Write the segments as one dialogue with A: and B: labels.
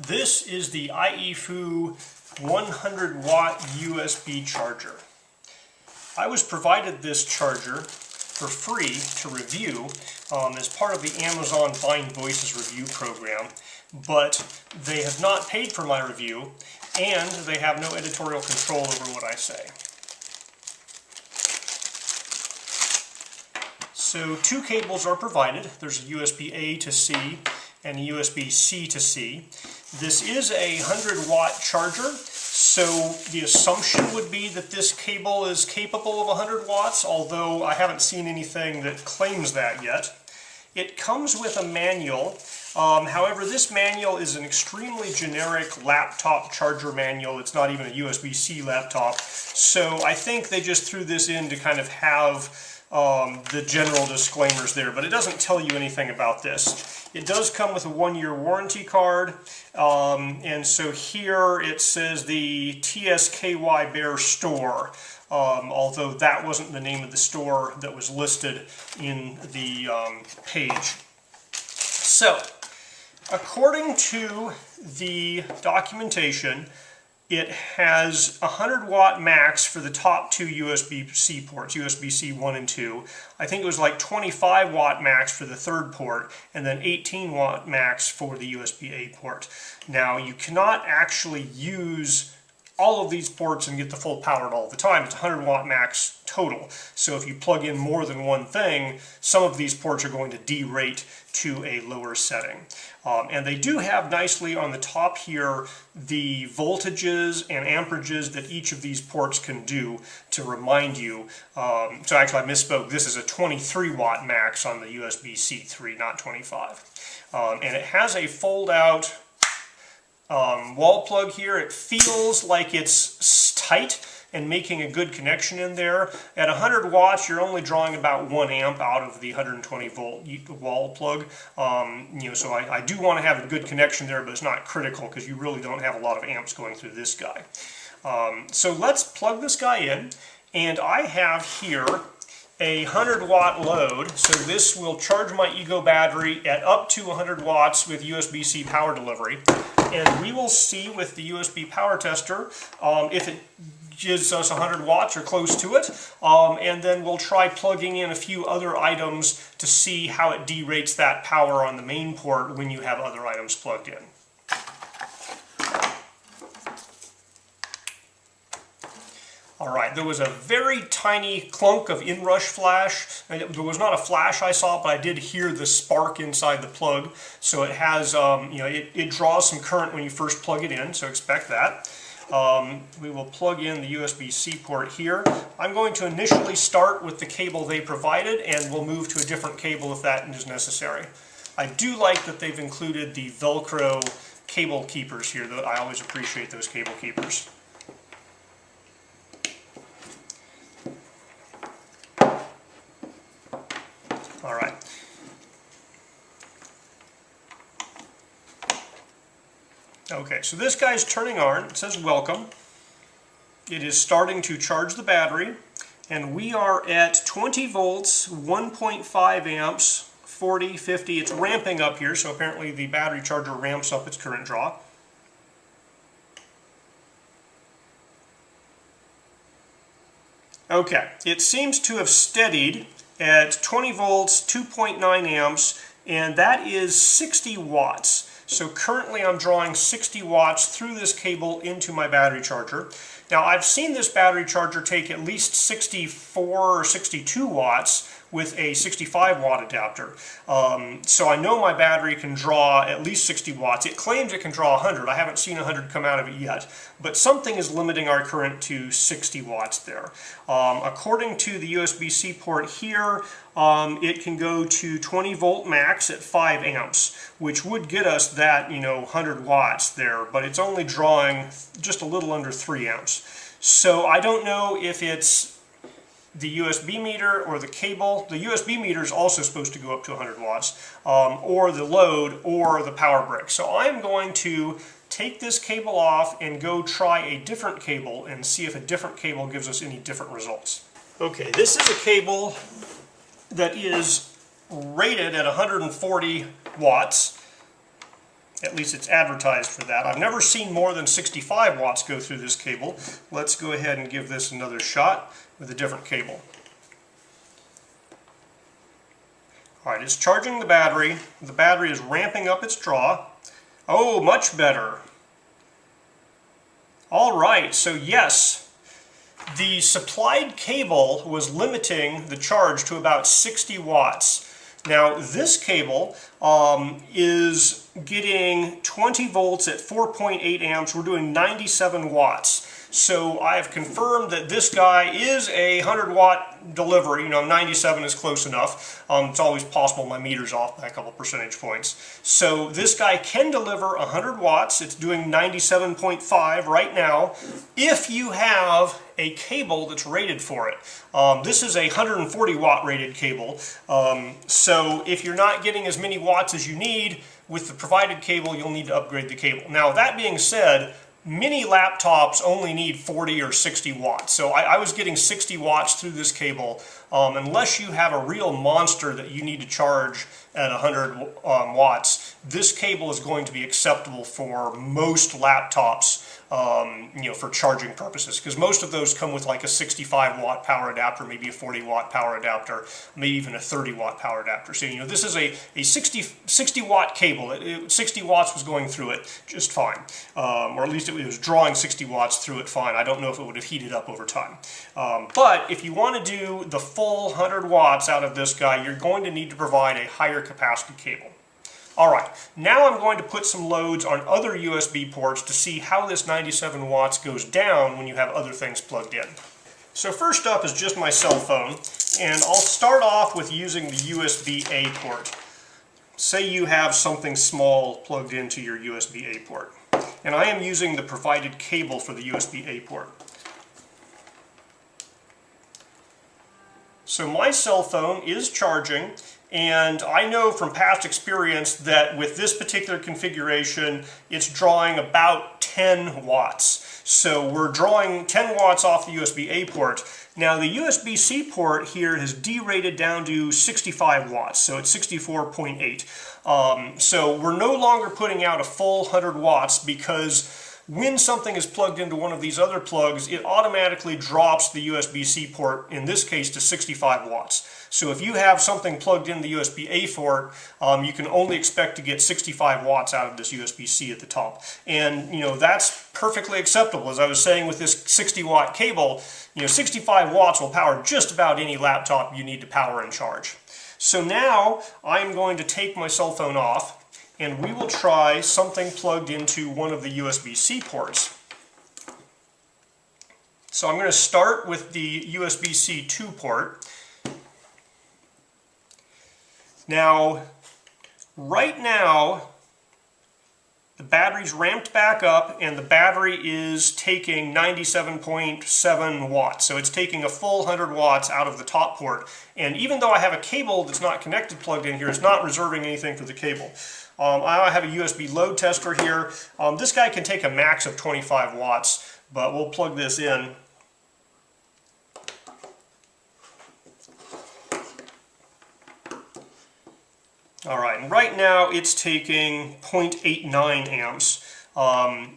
A: This is the IEFUU 100 watt USB charger. I was provided this charger for free to review as part of the Amazon Find Voices review program, but they have not paid for my review and they have no editorial control over what I say. So two cables are provided. There's a USB-A to C and a USB-C to C. This is a 100 watt charger, so the assumption would be that this cable is capable of 100 watts, although I haven't seen anything that claims that yet. It comes with a manual. However, this manual is an extremely generic laptop charger manual. It's not even a USB-C laptop, so I think they just threw this in to kind of have the general disclaimers there, but it doesn't tell you anything about this. It does come with a 1-year warranty card, and so here it says the TSKY Bear Store, although that wasn't the name of the store that was listed in the page. So, according to the documentation, it has 100 watt max for the top two USB-C ports, USB-C 1 and 2. I think it was like 25 watt max for the third port, and then 18 watt max for the USB-A port. Now, you cannot actually use all of these ports and get the full power all the time. It's 100 watt max total. So if you plug in more than one thing, some of these ports are going to derate to a lower setting. And they do have nicely on the top here the voltages and amperages that each of these ports can do to remind you. So actually I misspoke, this is a 23 watt max on the USB-C 3, not 25. And it has a fold out wall plug here. It feels like it's tight and making a good connection in there. At 100 watts, you're only drawing about 1 amp out of the 120 volt wall plug. So I do want to have a good connection there, but it's not critical because you really don't have a lot of amps going through this guy. So let's plug this guy in, and I have here a 100 watt load, so this will charge my Ego battery at up to 100 watts with USB-C power delivery. And we will see with the USB power tester if it gives us 100 watts or close to it, and then we'll try plugging in a few other items to see how it derates that power on the main port when you have other items plugged in. Alright, there was a very tiny clunk of inrush flash. There was not a flash I saw, but I did hear the spark inside the plug. So it has, it draws some current when you first plug it in, so expect that. We will plug in the USB-C port here. I'm going to initially start with the cable they provided, and we'll move to a different cable if that is necessary. I do like that they've included the Velcro cable keepers here, though I always appreciate those cable keepers. All right. Okay, so this guy's turning on. It says welcome. It is starting to charge the battery, and we are at 20 volts, 1.5 amps, 40, 50. It's ramping up here, so apparently the battery charger ramps up its current draw. Okay, it seems to have steadied at 20 volts, 2.9 amps, and that is 60 watts. So currently I'm drawing 60 watts through this cable into my battery charger. Now I've seen this battery charger take at least 64 or 62 watts with a 65 watt adapter. So I know my battery can draw at least 60 watts. It claims it can draw 100. I haven't seen 100 come out of it yet. But something is limiting our current to 60 watts there. According to the USB-C port here, it can go to 20 volt max at 5 amps, which would get us that, 100 watts there, but it's only drawing just a little under 3 amps. So I don't know if it's the USB meter or the cable. The USB meter is also supposed to go up to 100 watts, or the load or the power brick. So I'm going to take this cable off and go try a different cable and see if a different cable gives us any different results. Okay, this is a cable that is rated at 140 watts. At least it's advertised for that. I've never seen more than 65 watts go through this cable. Let's go ahead and give this another shot with a different cable. All right, it's charging the battery. The battery is ramping up its draw. Oh, much better. All right, so yes, the supplied cable was limiting the charge to about 60 watts. Now, this cable is getting 20 volts at 4.8 amps. We're doing 97 watts. So I have confirmed that this guy is a 100 watt delivery. 97 is close enough. It's always possible my meter's off by a couple percentage points. So this guy can deliver 100 watts. It's doing 97.5 right now if you have a cable that's rated for it. This is a 140 watt rated cable. So if you're not getting as many watts as you need with the provided cable, you'll need to upgrade the cable. Now, that being said, many laptops only need 40 or 60 watts. So I was getting 60 watts through this cable. Unless you have a real monster that you need to charge at 100 watts, this cable is going to be acceptable for most laptops, for charging purposes, because most of those come with like a 65 watt power adapter, maybe a 40 watt power adapter, maybe even a 30 watt power adapter. So this is a 60 watt cable. 60 watts was going through it just fine, or at least it was drawing 60 watts through it fine. I don't know if it would have heated up over time. But if you want to do the full 100 watts out of this guy, you're going to need to provide a higher capacity cable. Alright, now I'm going to put some loads on other USB ports to see how this 97 watts goes down when you have other things plugged in. So first up is just my cell phone, and I'll start off with using the USB-A port. Say you have something small plugged into your USB-A port, and I am using the provided cable for the USB-A port. So my cell phone is charging, and I know from past experience that with this particular configuration, it's drawing about 10 watts. So we're drawing 10 watts off the USB-A port. Now the USB-C port here has derated down to 65 watts, so it's 64.8. So we're no longer putting out a full 100 watts because when something is plugged into one of these other plugs, it automatically drops the USB-C port, in this case, to 65 watts. So if you have something plugged in the USB-A port, you can only expect to get 65 watts out of this USB-C at the top. And, that's perfectly acceptable. As I was saying with this 60 watt cable, 65 watts will power just about any laptop you need to power and charge. So now I'm going to take my cell phone off, and we will try something plugged into one of the USB-C ports. So I'm going to start with the USB-C 2 port. Now, right now, the battery's ramped back up, and the battery is taking 97.7 watts. So it's taking a full 100 watts out of the top port. And even though I have a cable that's not connected plugged in here, it's not reserving anything for the cable. I have a USB load tester here. This guy can take a max of 25 watts, but we'll plug this in. Alright, and right now it's taking 0.89 amps.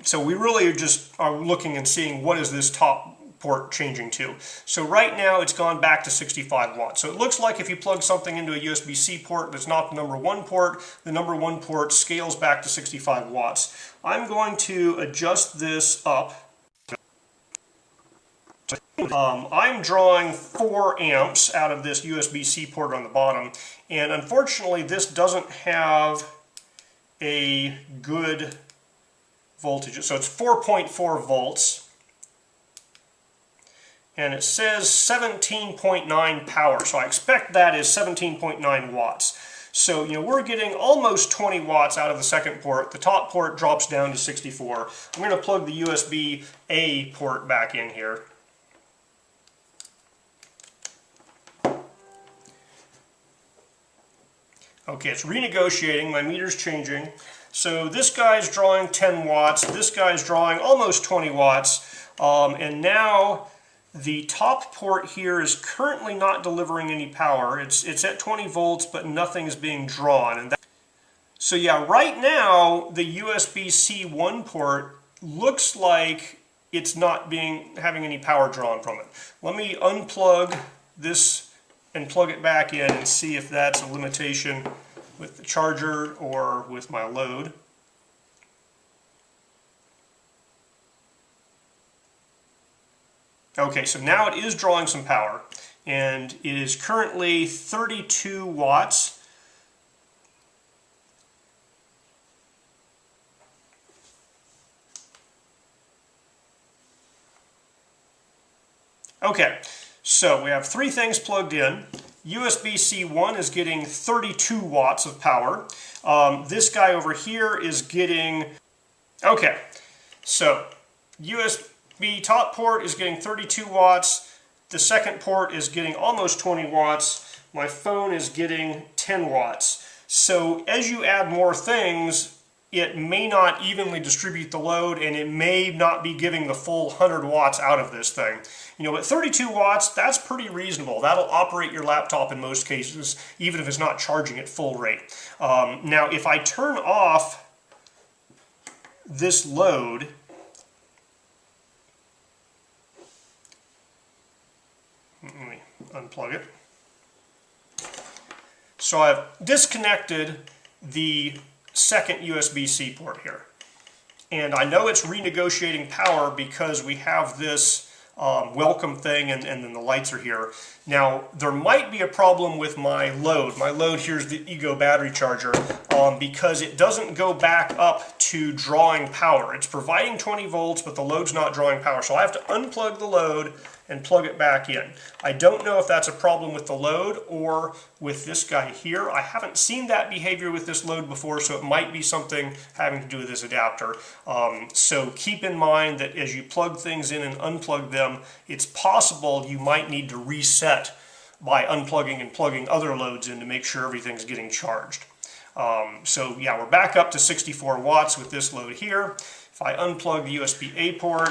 A: So we really are looking and seeing what is this top port changing to. So right now it's gone back to 65 watts. So it looks like if you plug something into a USB-C port that's not the number one port, the number one port scales back to 65 watts. I'm going to adjust this up. I'm drawing 4 amps out of this USB-C port on the bottom, and unfortunately this doesn't have a good voltage. So it's 4.4 volts. And it says 17.9 power, so I expect that is 17.9 watts. So, we're getting almost 20 watts out of the second port. The top port drops down to 64. I'm going to plug the USB-A port back in here. Okay, it's renegotiating. My meter's changing. So this guy's drawing 10 watts. This guy's drawing almost 20 watts. And now the top port here is currently not delivering any power. It's at 20 volts, but nothing is being drawn. So yeah, right now the USB-C 1 port looks like it's not having any power drawn from it. Let me unplug this and plug it back in and see if that's a limitation with the charger or with my load. Okay, so now it is drawing some power, and it is currently 32 watts. Okay, so we have three things plugged in. USB-C 1 is getting 32 watts of power. This guy over here is getting, okay, so USB top port is getting 32 watts. The second port is getting almost 20 watts. My phone is getting 10 watts. So as you add more things, it may not evenly distribute the load, and it may not be giving the full 100 watts out of this thing. You know, at 32 watts, that's pretty reasonable. That'll operate your laptop in most cases, even if it's not charging at full rate. Now, if I turn off this load, let me unplug it. So I've disconnected the second USB-C port here. And I know it's renegotiating power because we have this welcome thing, and then the lights are here. Now, there might be a problem with my load. My load here is the Ego battery charger because it doesn't go back up to drawing power. It's providing 20 volts, but the load's not drawing power. So I have to unplug the load and plug it back in. I don't know if that's a problem with the load or with this guy here. I haven't seen that behavior with this load before, so it might be something having to do with this adapter. So keep in mind that as you plug things in and unplug them, it's possible you might need to reset by unplugging and plugging other loads in to make sure everything's getting charged. So yeah, we're back up to 64 watts with this load here. If I unplug the USB-A port,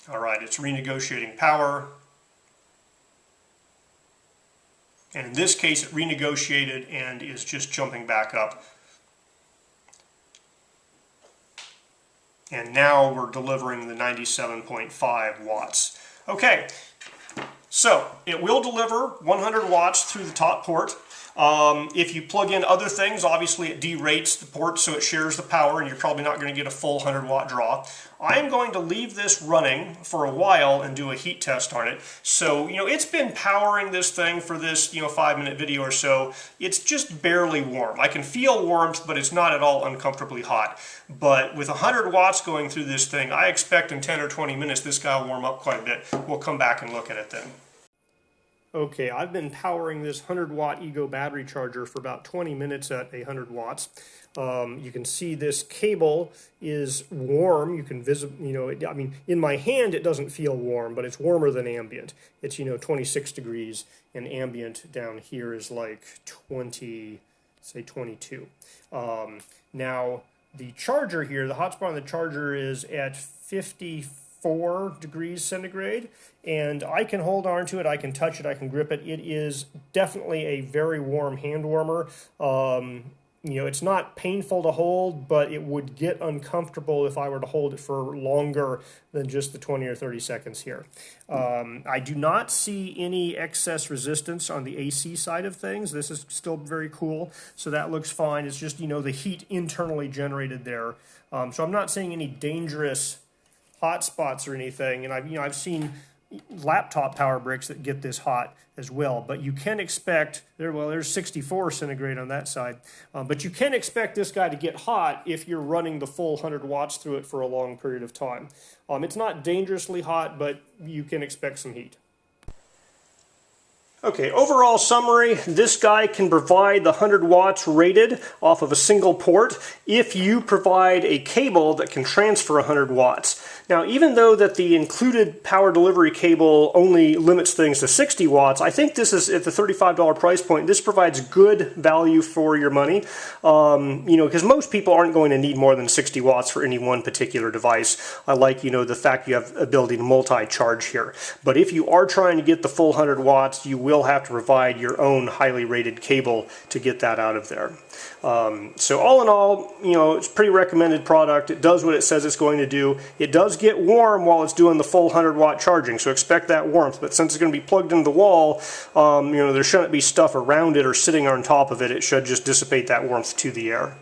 A: all right, it's renegotiating power. And in this case, it renegotiated and is just jumping back up. And now we're delivering the 97.5 watts. Okay, so it will deliver 100 watts through the top port. If you plug in other things, obviously it derates the port so it shares the power, and you're probably not going to get a full 100 watt draw. I am going to leave this running for a while and do a heat test on it. So, you know, it's been powering this thing for this, 5-minute video or so. It's just barely warm. I can feel warmth, but it's not at all uncomfortably hot. But with 100 watts going through this thing, I expect in 10 or 20 minutes this guy will warm up quite a bit. We'll come back and look at it then. Okay, I've been powering this 100 watt Ego battery charger for about 20 minutes at 100 watts. You can see this cable is warm. You can I mean, in my hand it doesn't feel warm, but it's warmer than ambient. It's 26 degrees, and ambient down here is like 20, say 22. Now the charger here, the hotspot on the charger is at 54 degrees centigrade, and I can hold on to it, I can touch it, I can grip it. It is definitely a very warm hand warmer. It's not painful to hold, but it would get uncomfortable if I were to hold it for longer than just the 20 or 30 seconds here. I do not see any excess resistance on the AC side of things. This is still very cool, so that looks fine. It's just, the heat internally generated there. So I'm not seeing any dangerous hot spots or anything, and I've seen laptop power bricks that get this hot as well, but you can expect there's 64 centigrade on that side, but you can expect this guy to get hot if you're running the full 100 watts through it for a long period of time. It's not dangerously hot, but you can expect some heat. Okay, overall summary, this guy can provide the 100 watts rated off of a single port if you provide a cable that can transfer 100 watts. Now, even though that the included power delivery cable only limits things to 60 watts, I think this is at the $35 price point. This provides good value for your money, because most people aren't going to need more than 60 watts for any one particular device. I like, the fact you have ability to multi-charge here. But if you are trying to get the full 100 watts, you will will have to provide your own highly rated cable to get that out of there. So all in all, you know, it's a pretty recommended product. It does what it says it's going to do. It does get warm while it's doing the full 100-watt charging, so expect that warmth. But since it's going to be plugged into the wall, you know, there shouldn't be stuff around it or sitting on top of it. It should just dissipate that warmth to the air.